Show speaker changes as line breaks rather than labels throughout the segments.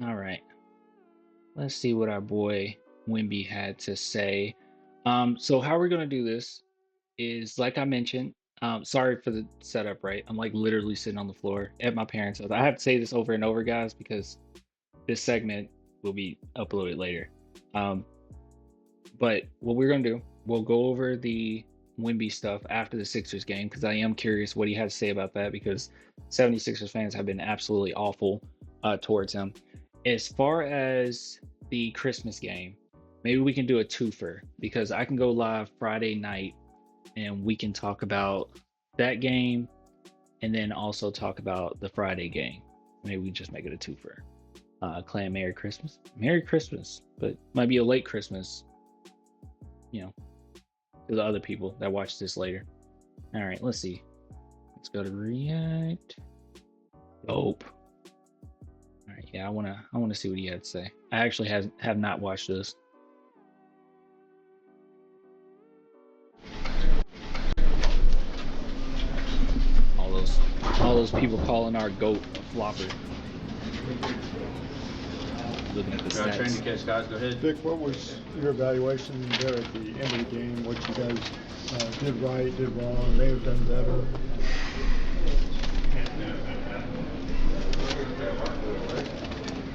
All right. Let's see what our boy Wimby had to say. So how we're gonna do this is like I mentioned. Sorry for the setup, right? I'm like literally sitting on the floor at my parents' house. I have to say this over and over, guys, because this segment will be uploaded later. Um, but what we're gonna do, we'll go over the Wimby stuff after the Sixers game because I am curious what he had to say about that because 76ers fans have been absolutely awful towards him. As far as the Christmas game, maybe we can do a twofer because I can go live Friday night and we can talk about that game and then also talk about the Friday game. Maybe we just make it a twofer. Clan Merry Christmas. Merry Christmas, but might be a late Christmas, you know, to the other people that watch this later. All right, let's see. Let's go to React. Dope. All right, yeah, I wanna see what he had to say. I actually have not watched this. All those all those people calling our goat a flopper. Looking at the
Trying to
stats.
catch guys. Go ahead.
Vic, what was your evaluation there at the end of the game? What you guys did right, did wrong, may have done better?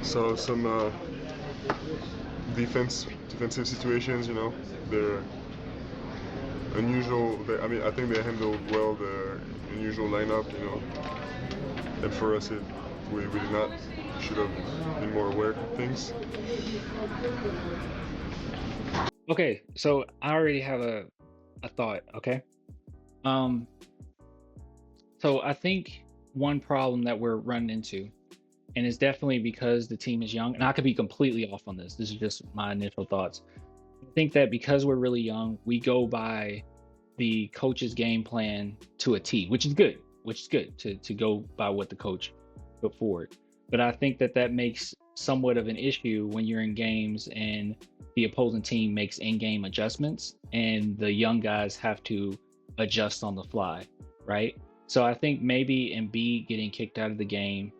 So some defensive situations, they're unusual. I mean, I think they handled well the unusual lineup, and for us, we did not. Should have been more aware of things.
Okay, so I already have a thought, okay? Um, so I think one problem that we're running into, and it's definitely because the team is young, and I could be completely off on this. This is just my initial thoughts. I think that because we're really young, we go by the coach's game plan to a T, which is good to go by what the coach put forward. But I think that that makes somewhat of an issue when you're in games and the opposing team makes in-game adjustments and the young guys have to adjust on the fly, right? So I think maybe Embiid getting kicked out of the game,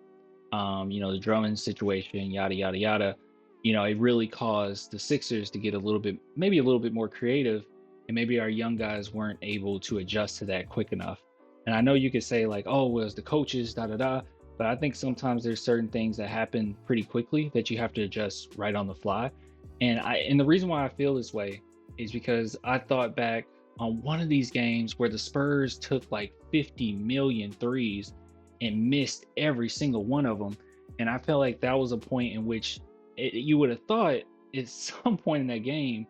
the Drummond situation, yada yada yada, it really caused the Sixers to get maybe a little bit more creative, and maybe our young guys weren't able to adjust to that quick enough. And I know you could say like, oh, well, it's the coaches, da da da, but I think sometimes there's certain things that happen pretty quickly that you have to adjust right on the fly. And the reason why I feel this way is because I thought back on one of these games where the Spurs took like 50 million threes and missed every single one of them. And I felt like that was a point in which you would have thought at some point in that game,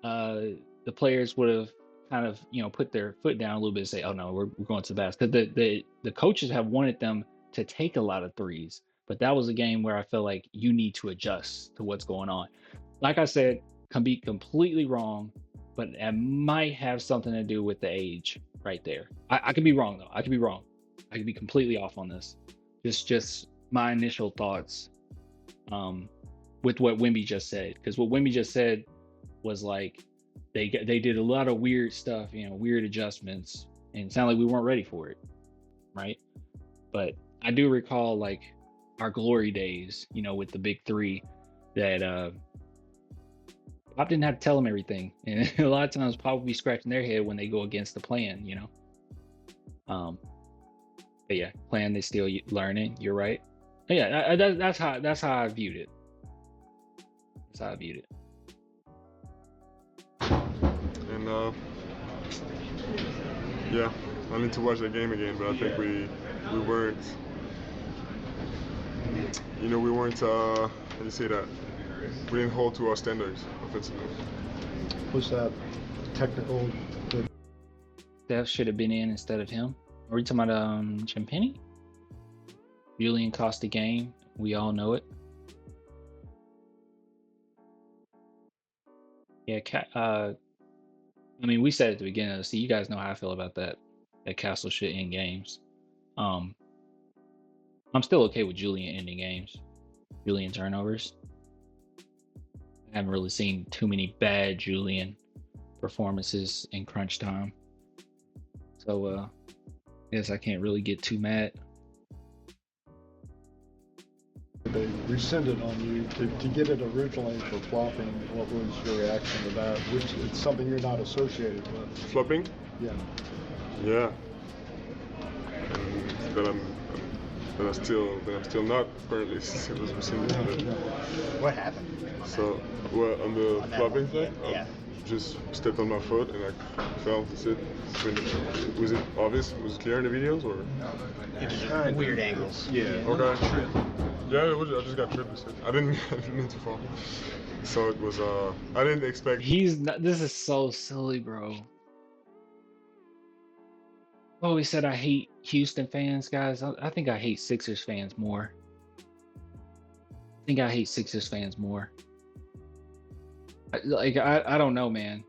the players would have kind of put their foot down a little bit and say, "Oh no, we're going to the basket." Because the coaches have wanted them to take a lot of threes, but that was a game where I felt like you need to adjust to what's going on. Like I said, can be completely wrong, but it might have something to do with the age right there. I could be wrong though. I could be wrong. I could be completely off on this. Just my initial thoughts with what Wimby just said, because what Wimby just said was like they did a lot of weird stuff, weird adjustments, and it sounded like we weren't ready for it, right? But I do recall like our glory days, with the big three that Pop didn't have to tell them everything, and a lot of times Pop would be scratching their head when they go against the plan. Um, but yeah, plan they still learning. You're right. But yeah, that's how I viewed it. That's how I viewed it.
And yeah, I need to watch that game again, but I think we weren't, we weren't. How do you say that? We didn't hold to our standards offensively.
Was that technical?
Steph should have been in instead of him. Are we talking about Champagny? Julian cost the game. We all know it. Yeah, I mean, we said at the beginning of the season, you guys know how I feel about that Castle shit in games. I'm still okay with Julian ending games. Julian turnovers. I haven't really seen too many bad Julian performances in crunch time. So I guess I can't really get too mad.
They rescinded on you to get it originally for flopping. What was your reaction to that? Which it's something you're not associated with.
Flopping?
Yeah.
Yeah. And that I'm still not apparently since it was rescinded.
What happened?
So, well, on the
On that
flopping
one,
thing,
yeah.
Just stepped on my foot and I fell. That's it. Was it obvious? Was it clear in the videos or?
It was weird angles.
Yeah. Okay. Yeah, it was, I just got tripped. That's it. I didn't mean to fall. So it was. I didn't expect.
He's not. This is so silly, bro. Oh, he said I hate Houston fans, guys. I think I hate Sixers fans more. I think I hate Sixers fans more. I don't know, man.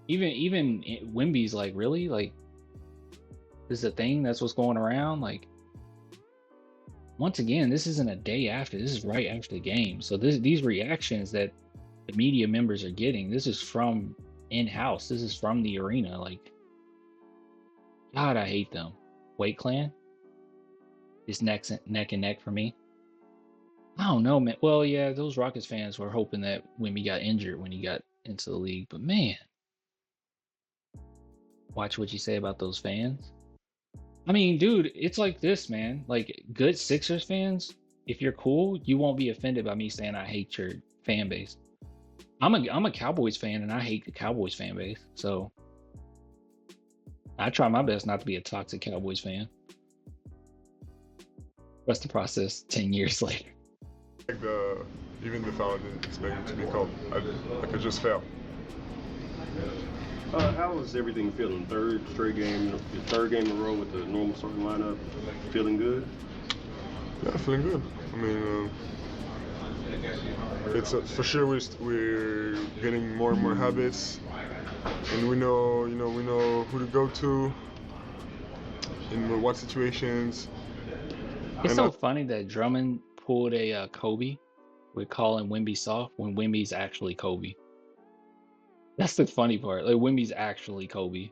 Even Wemby's like, really? Like, this is a thing? That's what's going around? Like, once again, this isn't a day after. This is right after the game. So these reactions that the media members are getting, this is from in-house. This is from the arena. Like, God, I hate them. Weight Clan is neck and neck for me. I don't know, man. Well, yeah, those Rockets fans were hoping that Wemby got injured when he got into the league. But man, watch what you say about those fans. I mean, dude, it's like this, man. Like, good Sixers fans, if you're cool, you won't be offended by me saying I hate your fan base. I'm a Cowboys fan, and I hate the Cowboys fan base. So I try my best not to be a toxic Cowboys fan. Trust the process 10 years later.
Like even the foul, I didn't expect it to be called. I just fell.
How is everything feeling? Third straight game, your third game in a row with the normal starting lineup. Feeling good?
Yeah, feeling good. I mean, it's for sure we're getting more and more habits, and we know who to go to in what situations.
It's so funny that Drummond pulled a Kobe with calling Wemby soft when Wemby's actually Kobe. That's the funny part. Like, Wemby's actually Kobe.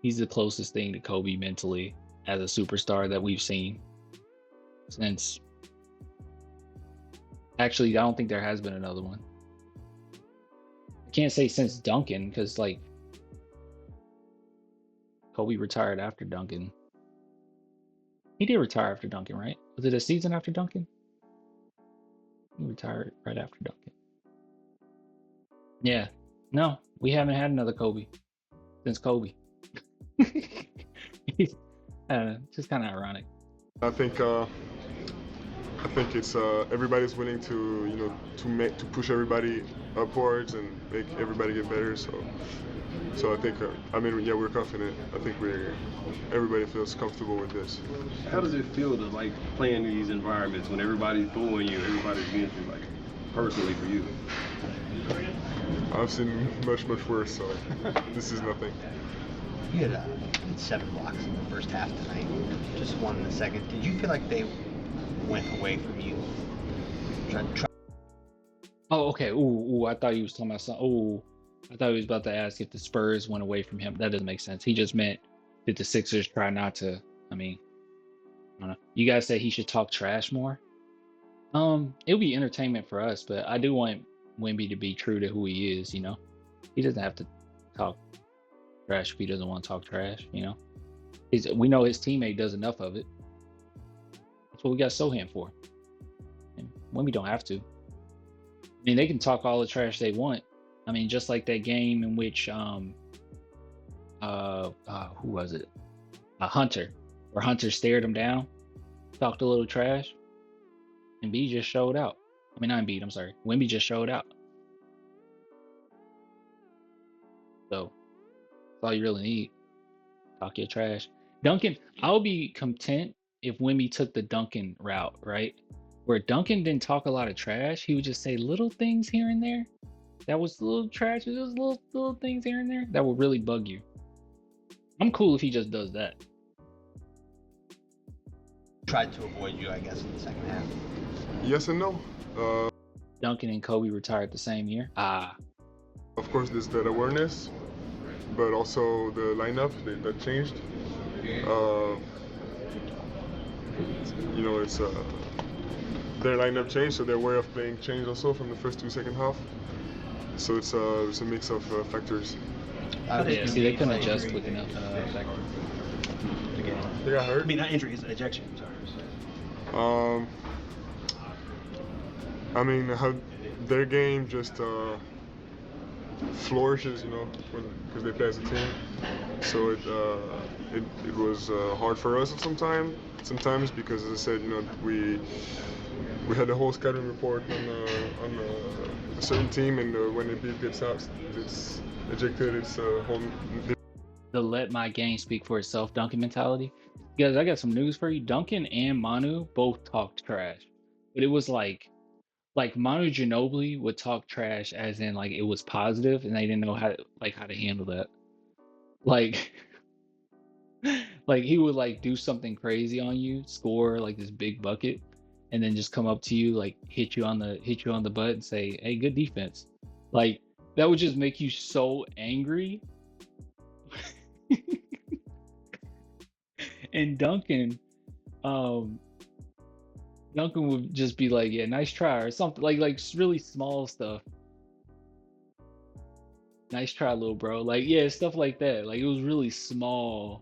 He's the closest thing to Kobe mentally as a superstar that we've seen since. Actually, I don't think there has been another one. I can't say since Duncan, because like Kobe retired after Duncan. He did retire after Duncan, right? Was it a season after Duncan? He retired right after Duncan. Yeah. No, we haven't had another Kobe since Kobe. I don't know, just kind of ironic.
I think it's everybody's willing to to push everybody upwards and make everybody get better. So I think we're confident. I think everybody feels comfortable with this.
How does it feel to like play in these environments when everybody's booing you, everybody's against you, like personally for you?
I've seen much worse, so this is nothing.
You had 7 blocks in the first half tonight, just 1 in the second. Did you feel like they went away from you?
Oh, okay. Ooh, I thought he was talking about something. Ooh, I thought he was about to ask if the Spurs went away from him. That doesn't make sense. He just meant did the Sixers try not to. I mean, I don't know. You guys say he should talk trash more. It'll be entertainment for us, but I do want Wemby to be true to who he is. He doesn't have to talk trash if he doesn't want to talk trash. We know his teammate does enough of it. That's what we got Sohan for. And Wemby don't have to. I mean, they can talk all the trash they want. I mean, just like that game in which who was it? Hunter, where Hunter stared him down, talked a little trash, and B just showed out. I mean, not Embiid, I'm sorry. Wemby just showed out. So that's all you really need. Talk your trash. Duncan, I'll be content if Wemby took the Duncan route, right? Where Duncan didn't talk a lot of trash. He would just say little things here and there. That was a little trash. It was little things here and there that would really bug you. I'm cool if he just does that.
Tried to avoid you, I guess, in the second half.
Yes and no.
Duncan and Kobe retired the same year.
Of course, there's that awareness, but also the lineup that changed. It's their lineup changed, so their way of playing changed also from the first to second half. So it's a mix of factors.
Yeah, see, they couldn't adjust quick enough.
Affect the game.
They got hurt.
I mean, not injuries, ejection. Sorry.
I mean, how their game just flourishes, you know, because they play as a team. So it was hard for us sometimes because, as I said, you know, we had the whole scouting report on a certain team, and when it gets out, it's ejected. It's a whole.
The let my game speak for itself Duncan mentality. Guys, I got some news for you. Duncan and Manu both talked trash, but it was like Manu Ginobili would talk trash as in like it was positive, and they didn't know how to handle that. Like like he would like do something crazy on you, score like this big bucket, and then just come up to you like hit you on the butt and say, "Hey, good defense." Like that would just make you so angry. And um Duncan would just be like, "Yeah, nice try," or something like really small stuff. Nice try, little bro. Like, yeah, stuff like that. Like it was really small,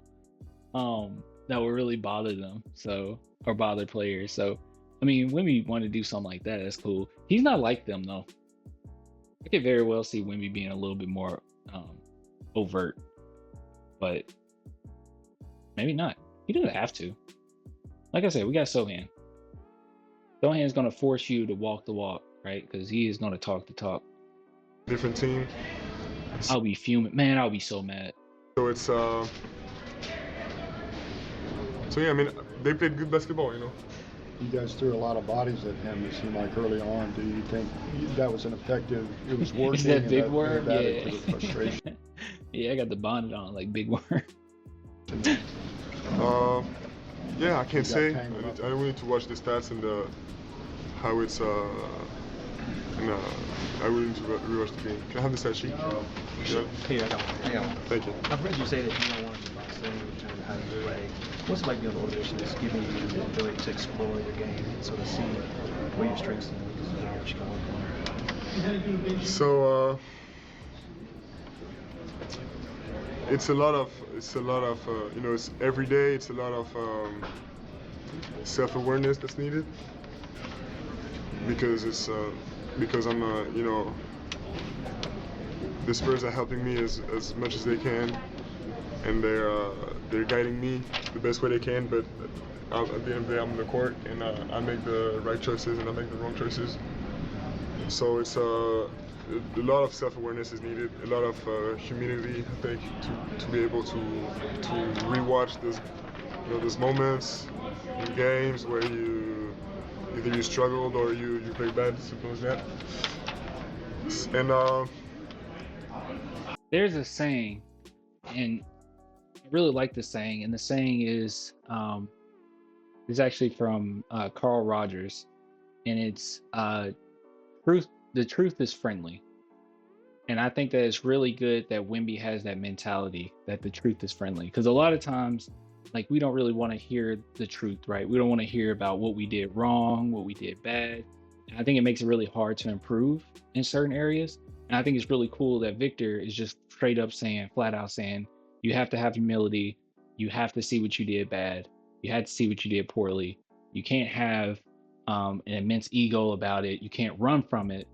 that would really bother them. So, or bother players. So, I mean, Wemby want to do something like that, that's cool. He's not like them though. I could very well see Wemby being a little bit more overt, but maybe not. He doesn't have to. Like I said, we got Sohan. Sohan's gonna force you to walk the walk, right? Because he is gonna talk the talk.
Different team.
I'll be fuming, man. I'll be so mad.
So it's so yeah. I mean, they played good basketball, you know.
You guys threw a lot of bodies at him, it seemed like early on. Do you think that was an effective, it was working?
Is that big worm?
Yeah.
Yeah, I got the bonnet on like big worm.
Yeah, I can't say. I
tangled up.
really need to watch the stats and how it's I really need to rewatch the game. Can I have the stat sheet? Yeah.
Here, I got one.
Thank you.
I've read you say that you don't want to be boxed in terms of how you play. What's it like being on the organization that's giving you the ability to explore your game and sort of see where your strengths and weaknesses are, what you can work on?
So it's a lot of you know, it's every day. It's a lot of self-awareness that's needed because because I'm you know, the Spurs are helping me as much as they can, and they're guiding me the best way they can. But at the end of the day, I'm on the court, and I make the right choices and I make the wrong choices. So it's a lot of self-awareness is needed, a lot of humility, I think, to be able to rewatch those moments in games where either you struggled or you played bad, suppose that. And
There's a saying, and I really like the saying, and the saying is actually from Carl Rogers, and it's truth. The truth is friendly. And I think that it's really good that Wemby has that mentality that the truth is friendly. Because a lot of times, like, we don't really want to hear the truth, right? We don't want to hear about what we did wrong, what we did bad. And I think it makes it really hard to improve in certain areas. And I think it's really cool that Victor is just straight up saying, flat out saying, you have to have humility. You have to see what you did bad. You had to see what you did poorly. You can't have an immense ego about it. You can't run from it.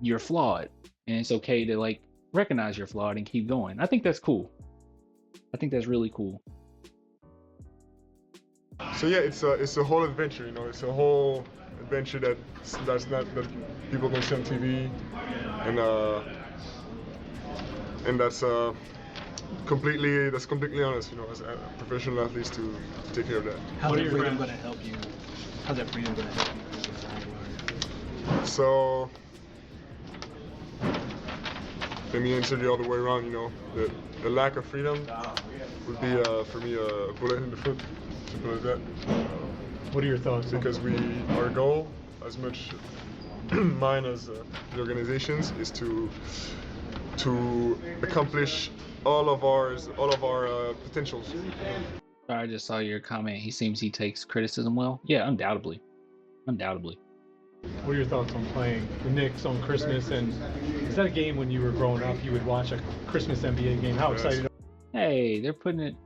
You're flawed, and it's okay to like recognize you're flawed and keep going. I think that's cool. I think that's really cool.
so yeah, it's a whole adventure, you know. It's a whole adventure that people don't see on TV, and that's completely honest, you know, as professional athletes to take care of that.
How's that freedom going to help you? How's that freedom going to help you?
So let me answer the other way around. You know, the lack of freedom would be for me a bullet in the foot, simple as that.
What are your thoughts?
Because our goal, as much mine as the organization's, is to accomplish all of our potentials.
I just saw your comment. He seems he takes criticism well. Yeah, undoubtedly. undoubtedly.
What are your thoughts on playing the Knicks on Christmas? And is that a game when you were growing up you would watch a Christmas NBA game? How excited
Hey, they're putting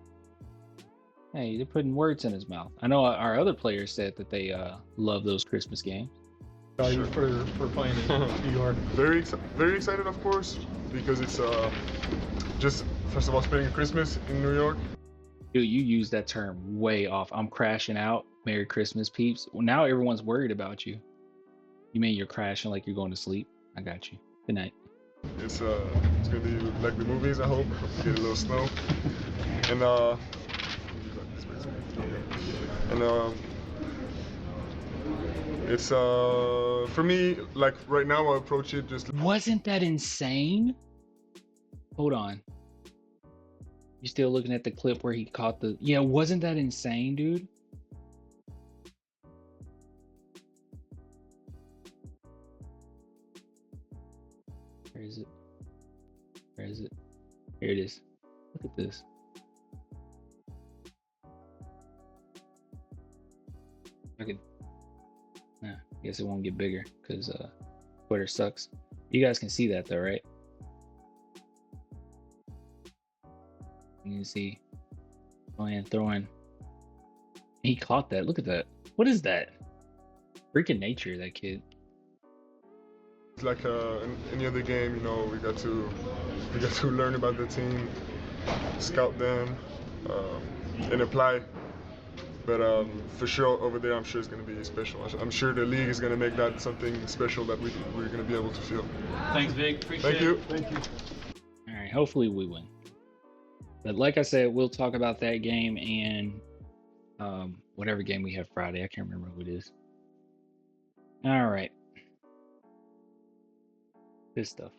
words in his mouth. I know our other players said that they love those Christmas games.
are you for playing in New York?
Very excited, of course, because it's just first of all spending Christmas in New York.
Dude, you use that term way off. I'm crashing out. Merry Christmas, peeps. Well, now everyone's worried about you. You mean you're crashing like you're going to sleep? I got you. Good night.
It's gonna be like the movies. I hope get a little snow, and it's for me like right now I approach it just.
Wasn't that insane? Hold on. You still looking at the clip where he caught the... Yeah, wasn't that insane, dude? Where is it? Where is it? Here it is. Look at this. I could... Nah, I guess it won't get bigger because Twitter sucks. You guys can see that though, right? You can see throwing. He caught that. Look at that. What is that? Freaking nature, that kid.
It's like any other game, you know. We got to learn about the team, scout them, and apply. But for sure over there, I'm sure it's going to be special. I'm sure the league is going to make that something special that we're going to be able to feel.
Thanks, Vic. Appreciate
Thank you.
it.
Thank you.
All right. Hopefully we win. But like I said, we'll talk about that game and whatever game we have Friday. I can't remember who it is. All right. Good stuff.